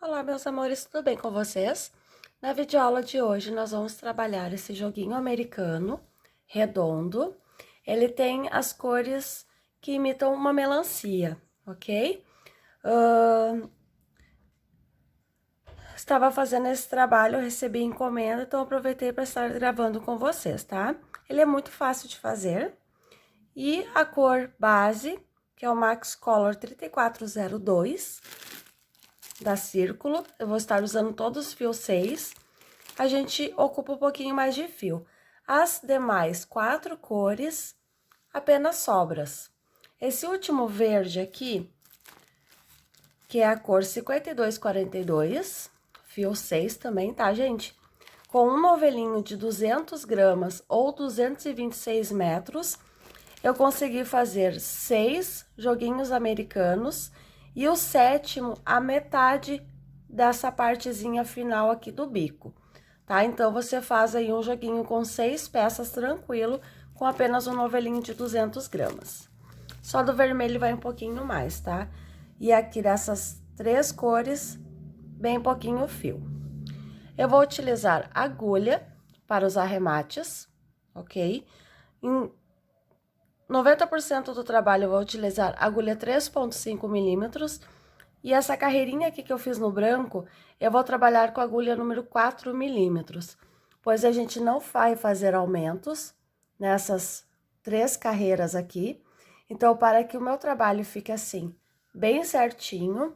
Olá, meus amores, tudo bem com vocês? Na videoaula de hoje, nós vamos trabalhar esse joguinho americano, redondo. Ele tem as cores que imitam uma melancia, ok? Estava fazendo esse trabalho, eu recebi encomenda, então aproveitei para estar gravando com vocês, tá? Ele é muito fácil de fazer. E a cor base, que é o Max Color 3402, da Círculo, eu vou estar usando todos os fios 6, a gente ocupa um pouquinho mais de fio. As demais 4 cores, apenas sobras. Esse último verde aqui, que é a cor 5242, fio 6 também, tá, gente? Com um novelinho de 200 gramas ou 226 metros, eu consegui fazer 6 joguinhos americanos e o 7º, a metade dessa partezinha final aqui do bico, tá? Então, você faz aí um joguinho com 6 peças tranquilo, com apenas um novelinho de 200 gramas. Só do vermelho vai um pouquinho mais, tá? E aqui dessas 3 cores, bem pouquinho fio. Eu vou utilizar agulha para os arremates, ok? Em 90% do trabalho eu vou utilizar agulha 3,5 milímetros. E essa carreirinha aqui que eu fiz no branco, eu vou trabalhar com a agulha número 4 milímetros. Pois a gente não vai fazer aumentos nessas 3 carreiras aqui. Então, para que o meu trabalho fique assim, bem certinho,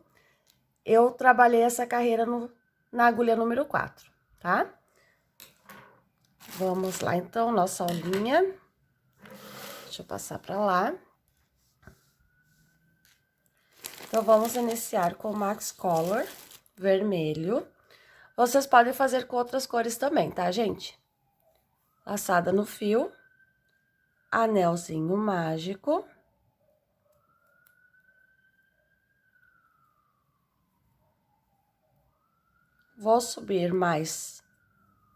eu trabalhei essa carreira na agulha número 4, tá? Vamos lá, então, nossa aulinha. Deixa eu passar para lá. Então, vamos iniciar com o Max Color vermelho. Vocês podem fazer com outras cores também, tá, gente? Laçada no fio, anelzinho mágico. Vou subir mais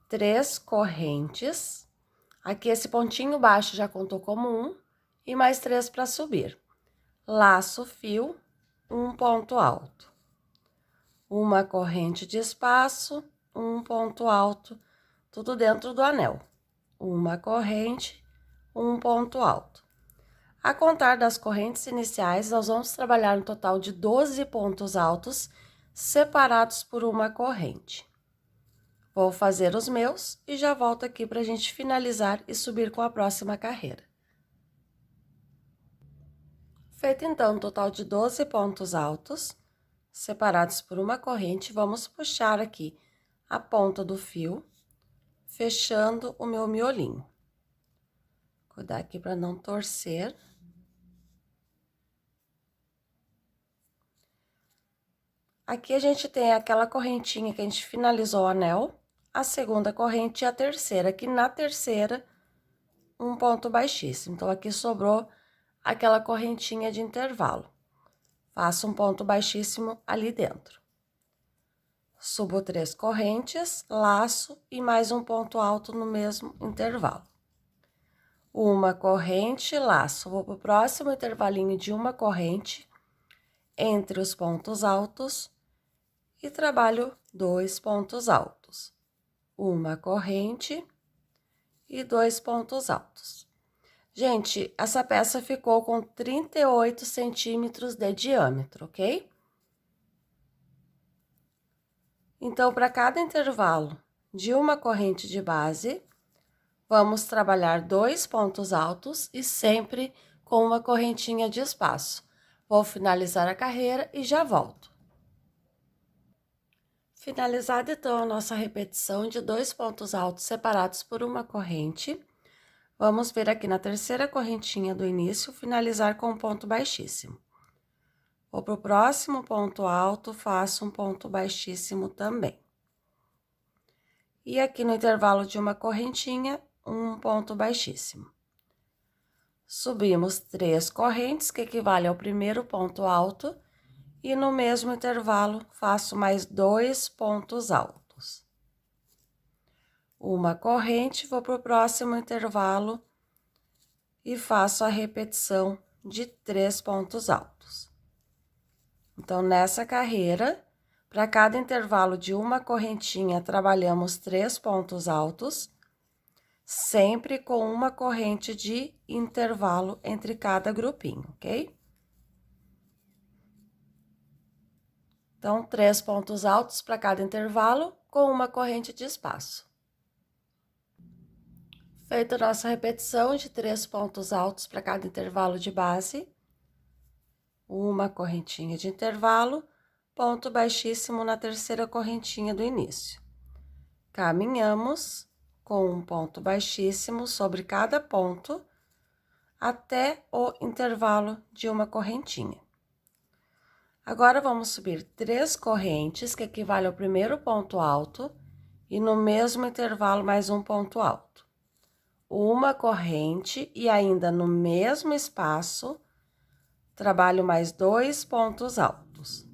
3 correntes. Aqui, esse pontinho baixo já contou como 1, e mais 3 para subir. Laço o fio, um ponto alto. Uma corrente de espaço, um ponto alto, tudo dentro do anel. Uma corrente, um ponto alto. A contar das correntes iniciais, nós vamos trabalhar um total de 12 pontos altos, separados por uma corrente. Vou fazer os meus e já volto aqui para a gente finalizar e subir com a próxima carreira. Feito então um total de 12 pontos altos, separados por uma corrente, vamos puxar aqui a ponta do fio, fechando o meu miolinho. Cuidar aqui para não torcer. Aqui a gente tem aquela correntinha que a gente finalizou o anel, a segunda corrente e a terceira, que na terceira, um ponto baixíssimo. Então, aqui sobrou aquela correntinha de intervalo. Faço um ponto baixíssimo ali dentro. Subo 3 correntes, laço e mais um ponto alto no mesmo intervalo. Uma corrente, laço. Vou pro próximo intervalinho de uma corrente entre os pontos altos e trabalho 2 pontos altos. Uma corrente e 2 pontos altos. Gente, essa peça ficou com 38 centímetros de diâmetro, ok? Então, para cada intervalo de uma corrente de base, vamos trabalhar 2 pontos altos e sempre com uma correntinha de espaço. Vou finalizar a carreira e já volto. Finalizada, então, a nossa repetição de 2 pontos altos separados por uma corrente, vamos vir aqui na terceira correntinha do início, finalizar com um ponto baixíssimo. Vou para o próximo ponto alto, faço um ponto baixíssimo também. E aqui no intervalo de uma correntinha, um ponto baixíssimo. Subimos 3 correntes, que equivale ao primeiro ponto alto, e no mesmo intervalo, faço mais 2 pontos altos. Uma corrente, vou para o próximo intervalo e faço a repetição de 3 pontos altos. Então, nessa carreira, Para cada intervalo de uma correntinha, trabalhamos 3 pontos altos, sempre com uma corrente de intervalo entre cada grupinho, ok? Então, 3 pontos altos para cada intervalo, com uma corrente de espaço. Feita a nossa repetição de 3 pontos altos para cada intervalo de base, uma correntinha de intervalo, ponto baixíssimo na terceira correntinha do início. Caminhamos com um ponto baixíssimo sobre cada ponto até o intervalo de uma correntinha. Agora, vamos subir 3 correntes, que equivale ao primeiro ponto alto, e no mesmo intervalo mais um ponto alto. Uma corrente e ainda no mesmo espaço, trabalho mais 2 pontos altos.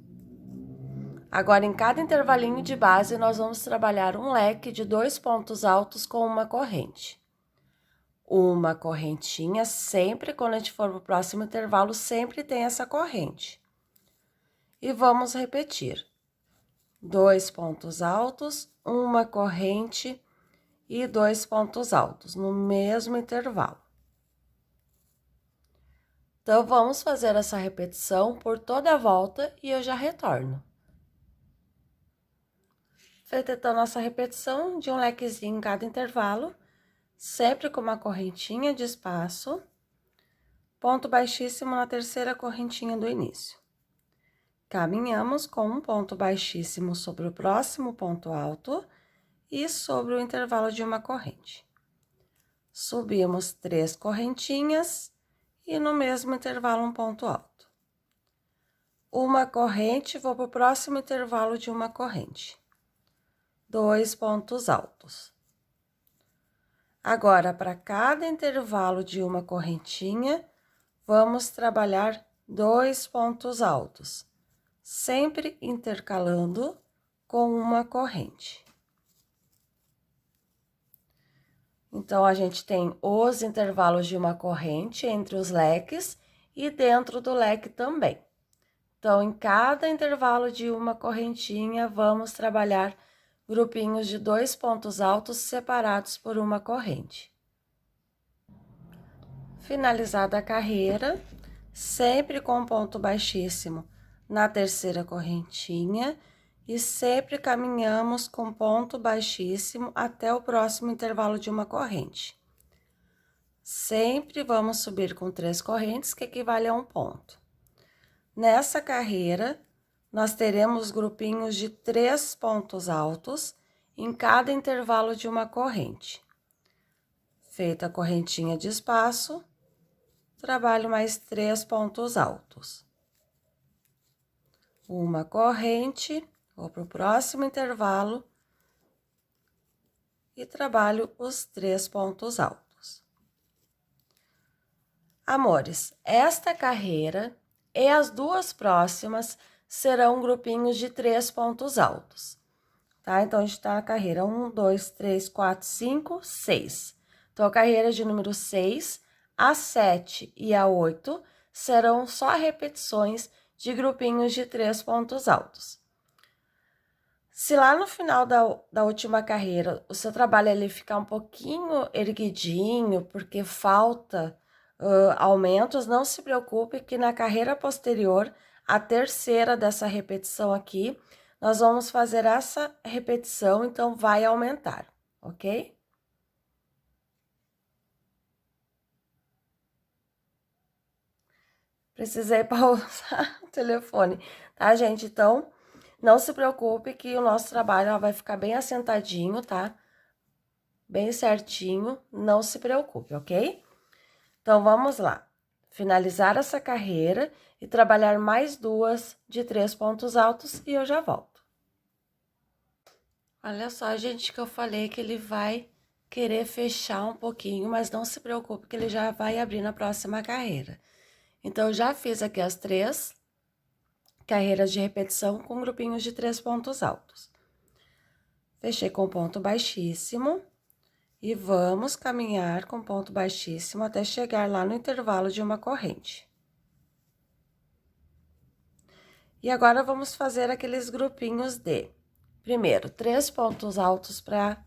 Agora, em cada intervalinho de base, nós vamos trabalhar um leque de 2 pontos altos com uma corrente. Uma correntinha, sempre quando a gente for para o próximo intervalo, sempre tem essa corrente. E vamos repetir. 2 pontos altos, uma corrente e 2 pontos altos, no mesmo intervalo. Então, vamos fazer essa repetição por toda a volta e eu já retorno. Feita então nossa repetição de um lequezinho em cada intervalo, sempre com uma correntinha de espaço, ponto baixíssimo na terceira correntinha do início. Caminhamos com um ponto baixíssimo sobre o próximo ponto alto e sobre o intervalo de uma corrente. Subimos 3 correntinhas e no mesmo intervalo um ponto alto. Uma corrente, vou para o próximo intervalo de uma corrente. 2 pontos altos. Agora, para cada intervalo de uma correntinha, vamos trabalhar 2 pontos altos, sempre intercalando com uma corrente. Então, a gente tem os intervalos de uma corrente entre os leques e dentro do leque também. Então, em cada intervalo de uma correntinha, vamos trabalhar grupinhos de 2 pontos altos separados por uma corrente. Finalizada a carreira, sempre com um ponto baixíssimo na terceira correntinha e sempre caminhamos com ponto baixíssimo até o próximo intervalo de uma corrente. Sempre vamos subir com 3 correntes, que equivale a um ponto. Nessa carreira, nós teremos grupinhos de 3 pontos altos em cada intervalo de uma corrente. Feita a correntinha de espaço, trabalho mais 3 pontos altos. Uma corrente, vou para o próximo intervalo e trabalho os 3 pontos altos. Amores, esta carreira e as duas próximas serão grupinhos de 3 pontos altos, tá? Então, a gente tá na carreira 1, 2, 3, 4, 5, 6. Então, a carreira de número 6, a 7 e a 8 serão só repetições de grupinhos de 3 pontos altos. Se lá no final da última carreira o seu trabalho ele ficar um pouquinho erguidinho, porque falta aumentos, não se preocupe que na carreira posterior, a terceira dessa repetição aqui, nós vamos fazer essa repetição, então vai aumentar, ok? Precisei pausar o telefone, tá, gente? Então, não se preocupe que o nosso trabalho vai ficar bem assentadinho, tá? Bem certinho, não se preocupe, ok? Então, vamos lá. Finalizar essa carreira e trabalhar mais 2 de 3 pontos altos e eu já volto. Olha só, gente, que eu falei que ele vai querer fechar um pouquinho, mas não se preocupe que ele já vai abrir na próxima carreira. Então, eu já fiz aqui as 3 carreiras de repetição com grupinhos de 3 pontos altos. Fechei com ponto baixíssimo e vamos caminhar com ponto baixíssimo até chegar lá no intervalo de uma corrente. E agora vamos fazer aqueles grupinhos de, primeiro, 3 pontos altos para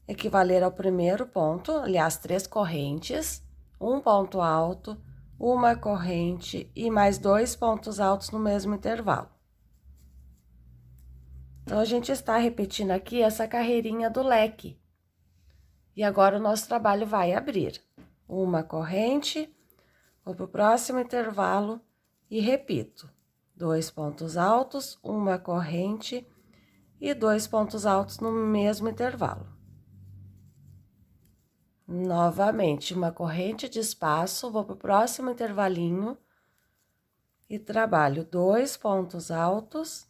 equivaler ao primeiro ponto, aliás, 3 correntes, um ponto alto, uma corrente e mais 2 pontos altos no mesmo intervalo. Então, a gente está repetindo aqui essa carreirinha do leque. E agora o nosso trabalho vai abrir. Uma corrente, vou para o próximo intervalo e repito. 2 pontos altos, uma corrente e 2 pontos altos no mesmo intervalo. Novamente, uma corrente de espaço, vou para o próximo intervalinho e trabalho 2 pontos altos,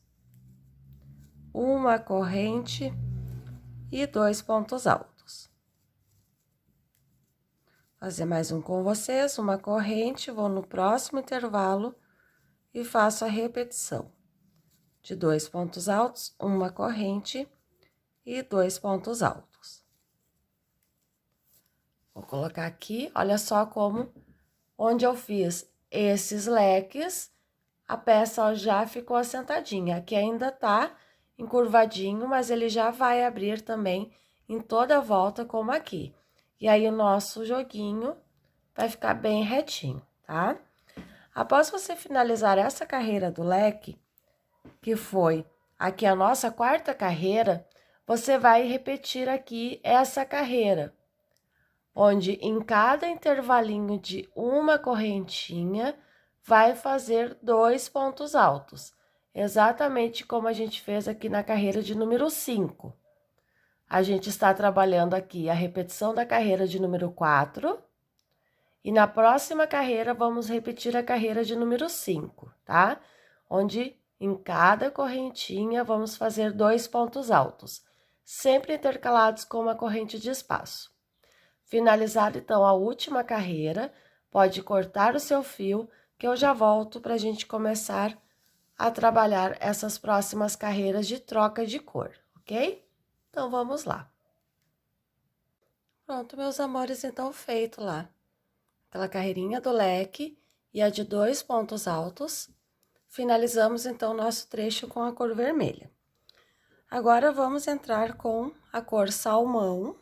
uma corrente e 2 pontos altos. Fazer mais um com vocês, uma corrente, vou no próximo intervalo e faço a repetição de 2 pontos altos, uma corrente e 2 pontos altos. Vou colocar aqui, olha só como, onde eu fiz esses leques, a peça ó, já ficou assentadinha. Aqui ainda tá encurvadinho, mas ele já vai abrir também em toda a volta, como aqui. E aí, o nosso joguinho vai ficar bem retinho, tá? Após você finalizar essa carreira do leque, que foi aqui a nossa quarta carreira, você vai repetir aqui essa carreira, onde em cada intervalinho de uma correntinha, vai fazer 2 pontos altos, exatamente como a gente fez aqui na carreira de número 5. A gente está trabalhando aqui a repetição da carreira de número 4, e na próxima carreira, vamos repetir a carreira de número 5, tá? Onde em cada correntinha, vamos fazer 2 pontos altos, sempre intercalados com uma corrente de espaço. Finalizada, então, a última carreira, pode cortar o seu fio, que eu já volto para a gente começar a trabalhar essas próximas carreiras de troca de cor, ok? Então, vamos lá. Pronto, meus amores, então, feito lá. Aquela carreirinha do leque e a de 2 pontos altos. Finalizamos, então, nosso trecho com a cor vermelha. Agora, vamos entrar com a cor salmão,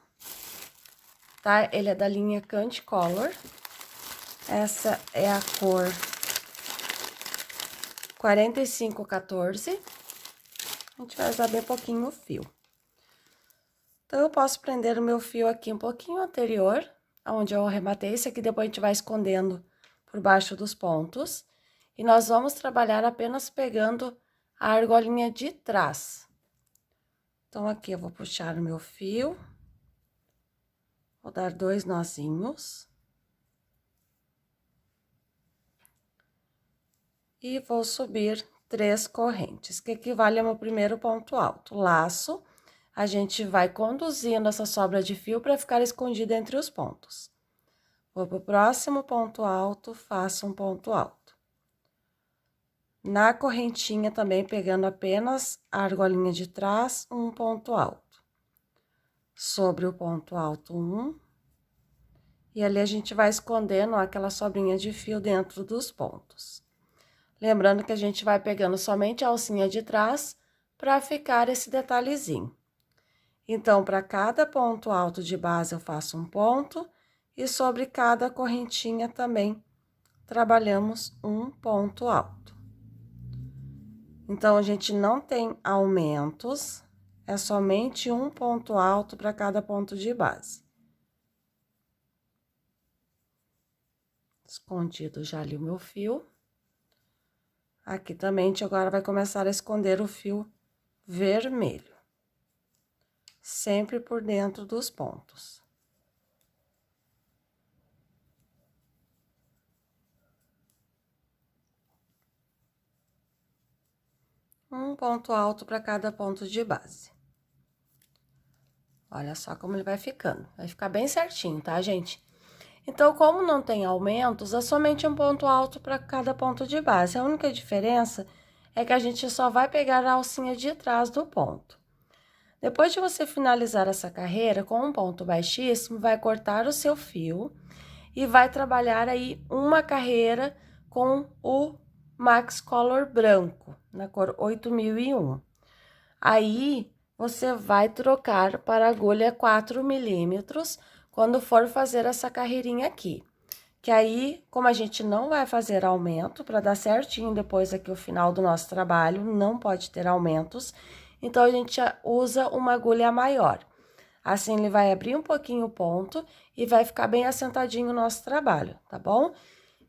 tá? Ele é da linha Candy Color. Essa é a cor 4514. A gente vai usar bem pouquinho o fio. Então, eu posso prender o meu fio aqui um pouquinho anterior, onde eu arrematei. Esse aqui depois a gente vai escondendo por baixo dos pontos. E nós vamos trabalhar apenas pegando a argolinha de trás. Então, aqui eu vou puxar o meu fio. Vou dar 2 nozinhos. E vou subir 3 correntes, que equivale ao meu primeiro ponto alto. Laço, a gente vai conduzindo essa sobra de fio para ficar escondida entre os pontos. Vou para o próximo ponto alto, faço um ponto alto. Na correntinha também, pegando apenas a argolinha de trás, um ponto alto. Sobre o ponto alto, um. E ali a gente vai escondendo ó, aquela sobrinha de fio dentro dos pontos. Lembrando que a gente vai pegando somente a alcinha de trás para ficar esse detalhezinho. Então, para cada ponto alto de base, eu faço um ponto, e sobre cada correntinha também trabalhamos um ponto alto. Então, a gente não tem aumentos, é somente um ponto alto para cada ponto de base. Escondido já ali o meu fio. Aqui também, a gente agora vai começar a esconder o fio vermelho. Sempre por dentro dos pontos. Um ponto alto para cada ponto de base. Olha só como ele vai ficando. Vai ficar bem certinho, tá, gente? Então, como não tem aumentos, é somente um ponto alto para cada ponto de base. A única diferença é que a gente só vai pegar a alcinha de trás do ponto. Depois de você finalizar essa carreira com um ponto baixíssimo, vai cortar o seu fio e vai trabalhar aí uma carreira com o Max Color branco, na cor 8001. Aí, você vai trocar para agulha 4 milímetros quando for fazer essa carreirinha aqui. Que aí, como a gente não vai fazer aumento, para dar certinho depois aqui o final do nosso trabalho, não pode ter aumentos, então a gente usa uma agulha maior. Assim, ele vai abrir um pouquinho o ponto e vai ficar bem assentadinho o nosso trabalho, tá bom?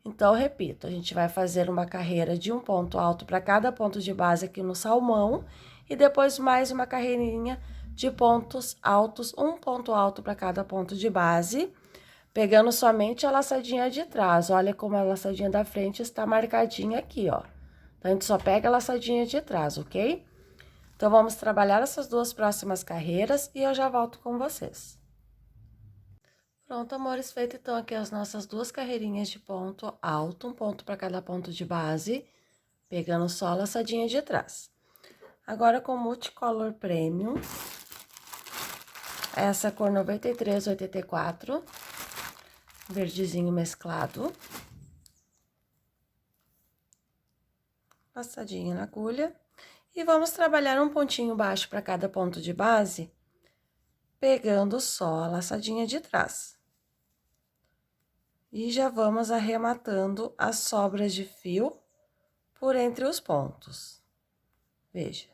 Então, repito, a gente vai fazer uma carreira de um ponto alto para cada ponto de base aqui no salmão e depois mais uma carreirinha de pontos altos, um ponto alto para cada ponto de base, pegando somente a laçadinha de trás. Olha como a laçadinha da frente está marcadinha aqui, ó. Então, a gente só pega a laçadinha de trás, ok? Então, vamos trabalhar essas duas próximas carreiras e eu já volto com vocês. Pronto, amores, feito então aqui as nossas duas carreirinhas de ponto alto, um ponto para cada ponto de base, pegando só a laçadinha de trás. Agora, com Multicolor Premium, essa cor 9384, verdezinho mesclado. Passadinha na agulha. E vamos trabalhar um pontinho baixo para cada ponto de base, pegando só a laçadinha de trás. E já vamos arrematando as sobras de fio por entre os pontos. Veja.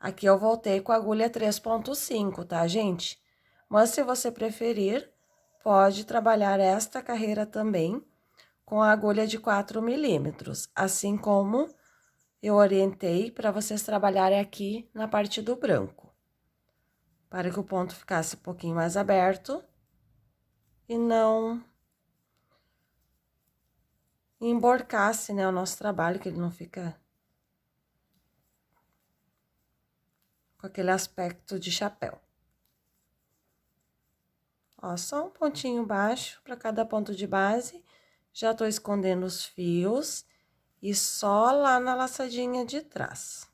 Aqui eu voltei com a agulha 3.5, tá, gente? Mas se você preferir, pode trabalhar esta carreira também com a agulha de 4 milímetros, assim como eu orientei para vocês trabalharem aqui na parte do branco, para que o ponto ficasse um pouquinho mais aberto e não emborcasse, né, o nosso trabalho, que ele não fica com aquele aspecto de chapéu. Ó, só um pontinho baixo para cada ponto de base. Já tô escondendo os fios e só lá na laçadinha de trás.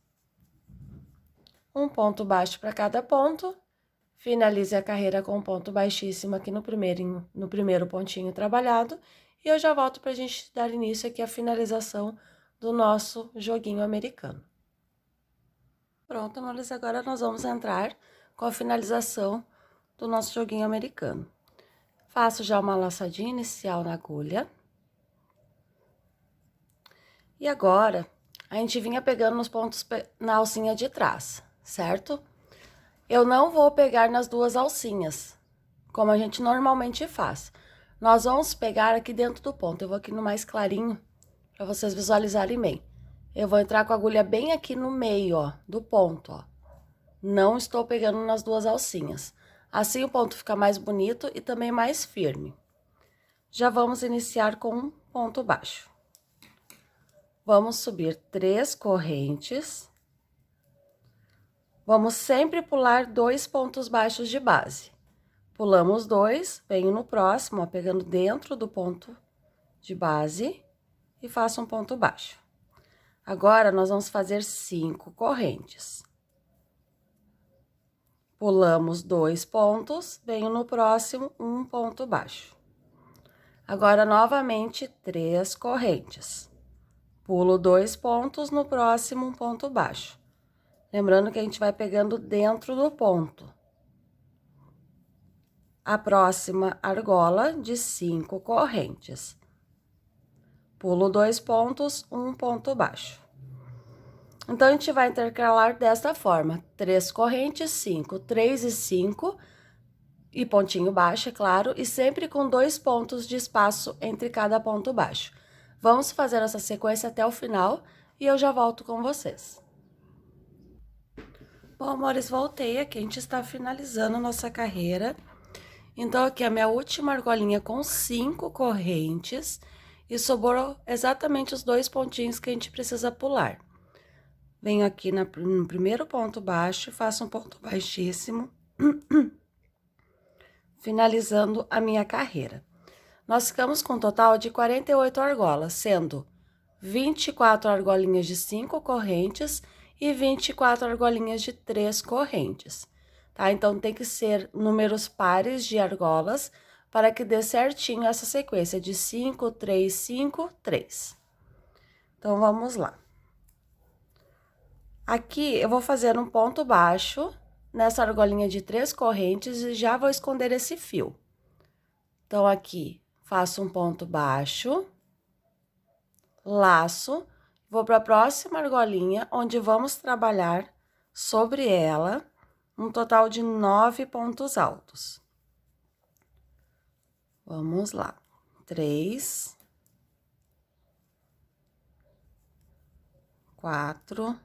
Um ponto baixo para cada ponto. Finalize a carreira com um ponto baixíssimo aqui no primeiro pontinho trabalhado. E eu já volto pra gente dar início aqui à finalização do nosso joguinho americano. Pronto, amores, agora nós vamos entrar com a finalização do nosso joguinho americano. Faço já uma laçadinha inicial na agulha. E agora, a gente vinha pegando nos pontos na alcinha de trás, certo? Eu não vou pegar nas duas alcinhas, como a gente normalmente faz. Nós vamos pegar aqui dentro do ponto. Eu vou aqui no mais clarinho, para vocês visualizarem bem. Eu vou entrar com a agulha bem aqui no meio, ó, do ponto, ó. Não estou pegando nas duas alcinhas. Assim o ponto fica mais bonito e também mais firme. Já vamos iniciar com um ponto baixo. Vamos subir 3 correntes. Vamos sempre pular 2 pontos baixos de base. Pulamos 2, venho no próximo, ó, pegando dentro do ponto de base e faço um ponto baixo. Agora, nós vamos fazer 5 correntes. Pulamos 2 pontos, venho no próximo, um ponto baixo. Agora, novamente, 3 correntes. Pulo 2 pontos, no próximo, um ponto baixo. Lembrando que a gente vai pegando dentro do ponto. A próxima argola de 5 correntes. Pulo 2 pontos, um ponto baixo. Então, a gente vai intercalar desta forma: 3 correntes, 5, 3 e 5, e pontinho baixo, é claro, e sempre com 2 pontos de espaço entre cada ponto baixo. Vamos fazer essa sequência até o final e eu já volto com vocês. Bom, amores, voltei aqui, a gente está finalizando nossa carreira. Então, aqui a minha última argolinha com 5 correntes e sobrou exatamente os 2 pontinhos que a gente precisa pular. Venho aqui no primeiro ponto baixo e faço um ponto baixíssimo, finalizando a minha carreira. Nós ficamos com um total de 48 argolas, sendo 24 argolinhas de 5 correntes e 24 argolinhas de 3 correntes, tá? Então, tem que ser números pares de argolas, para que dê certinho essa sequência de 5, 3, 5, 3. Então, vamos lá. Aqui, eu vou fazer um ponto baixo nessa argolinha de 3 correntes e já vou esconder esse fio. Então, aqui, faço um ponto baixo, laço, vou para a próxima argolinha, onde vamos trabalhar sobre ela um total de 9 pontos altos. Vamos lá. 3, 4,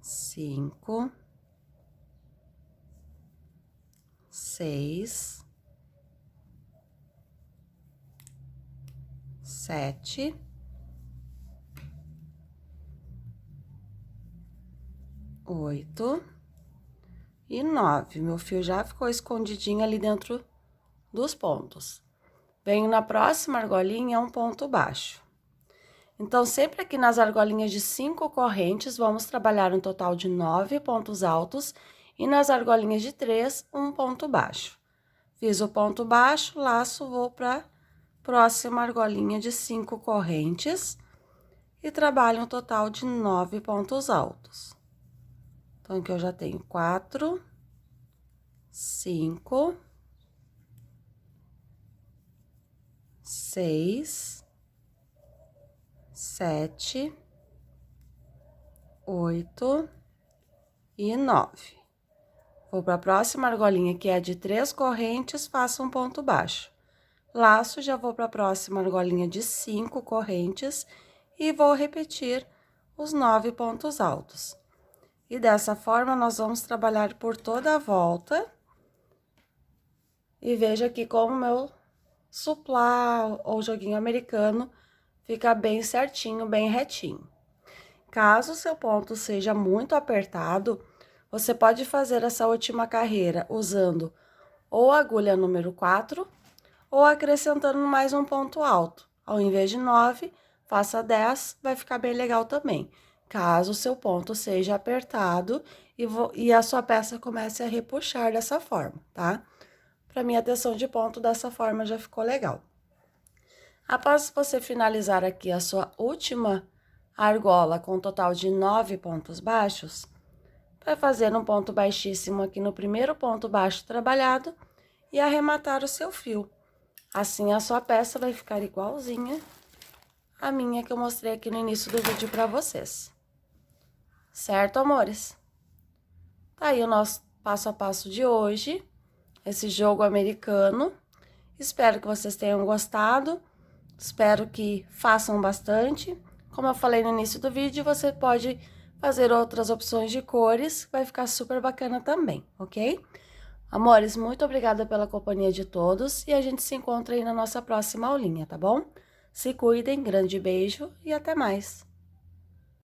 5, 6, 7, 8 e 9. Meu fio já ficou escondidinho ali dentro dos pontos. Venho na próxima argolinha, um ponto baixo. Então, sempre aqui nas argolinhas de 5 correntes, vamos trabalhar um total de 9 pontos altos e nas argolinhas de 3, um ponto baixo. Fiz o ponto baixo, laço, vou para próxima argolinha de 5 correntes e trabalho um total de 9 pontos altos. Então, aqui eu já tenho 4, 5, 6, 7, 8 e 9. Vou para a próxima argolinha, que é de 3 correntes, faço um ponto baixo. Laço, já vou para a próxima argolinha de 5 correntes e vou repetir os 9 pontos altos. E dessa forma, nós vamos trabalhar por toda a volta. E veja aqui como meu suplá ou joguinho americano fica bem certinho, bem retinho. Caso o seu ponto seja muito apertado, você pode fazer essa última carreira usando ou a agulha número 4 ou acrescentando mais um ponto alto. Ao invés de 9, faça 10, vai ficar bem legal também. Caso o seu ponto seja apertado e a sua peça comece a repuxar dessa forma, tá? Para minha tensão de ponto, dessa forma já ficou legal. Após você finalizar aqui a sua última argola com um total de 9 pontos baixos, vai fazer um ponto baixíssimo aqui no primeiro ponto baixo trabalhado e arrematar o seu fio. Assim, a sua peça vai ficar igualzinha a minha que eu mostrei aqui no início do vídeo para vocês. Certo, amores? Tá aí o nosso passo a passo de hoje, esse jogo americano. Espero que vocês tenham gostado, espero que façam bastante. Como eu falei no início do vídeo, você pode fazer outras opções de cores, vai ficar super bacana também, ok? Amores, muito obrigada pela companhia de todos e a gente se encontra aí na nossa próxima aulinha, tá bom? Se cuidem, grande beijo e até mais!